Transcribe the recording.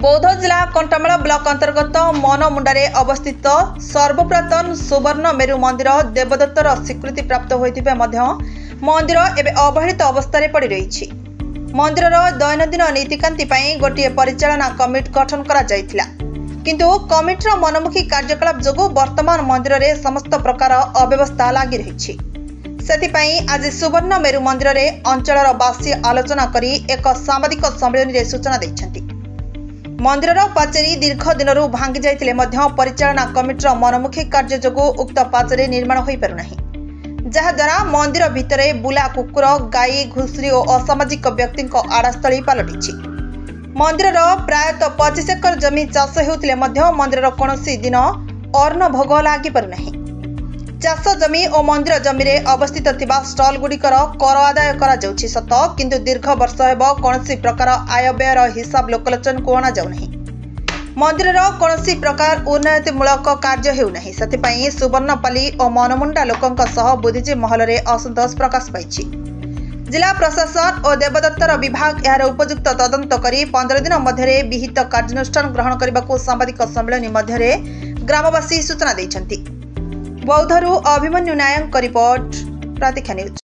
बौद्ध जिला कंटामाल ब्लॉक अंतर्गत मनमुंडारे अवस्थित सर्वपुरातन सुवर्ण मेरु मंदिर देवदत्तर स्वीकृति प्राप्त होइतिबे मध्य मंदिर एबे अवहेलित अवस्था पड़ी रही। मंदिर दैनंदिन नीतिकांति पई गोटे परिचालना कमिटी गठन करा जायतिला, किंतु कमिटीर मनमुखी कार्यकलाप जोगु वर्तमान मंदिर रे समस्त प्रकार अव्यवस्था लागि रही। सेथिपई आज सुवर्ण मेरु मंदिर रे अंचलर बासी आलोचना करी एक सांबादिक सम्मेलन रे सूचना दैछन्ति। मंदिर पाचेरी दीर्घ दिनरू भांगी जाइतिले मध्य परिचालना कमिटीर मनमुखी कार्य जोगु उक्त पाचेरी निर्माण होई पारु नाही, जहा द्वारा मंदिर भितरे बुला कुकुर गाई घुसरी और असामाजिक व्यक्ति आड़ास्थली पलटिछि। मंदिर प्रायतः 25 एकर जमी चाष हेउतिले मध्य मंदिर कोनोसी दिन अन्न भोग लागि पारु नाही। चाष जमी और मंदिर जमी रे अवस्थित थिबा स्टॉल गुड़िकर कर आदाय करा जाउछि सत, किंतु दीर्घ वर्ष हेबो कोनोसी प्रकार आय व्ययर हिसाब लोकलोचन को अना जाउ नाही। मंदिर कोनोसी प्रकार उन्नतिमूलक कार्य हेउ नाही। सेथिपई सुवर्णपाली और मनमुंडा लोकंक सह बुद्धिजीवी महल रे असंतोष प्रकाश पाइछि। जिला प्रशासन और देवदत्तर विभाग यार उपयुक्त तदंत करी 15 दिन मध्यरे विहित कार्यानुष्ठान ग्रहण करबाकू सांबादिक सम्मेलन मध्यरे ग्रामवासी सूचना दैछन्ति। बौद्धरू अभिमन्यु नायक रिपोर्ट प्रतीक्षा न्यूज।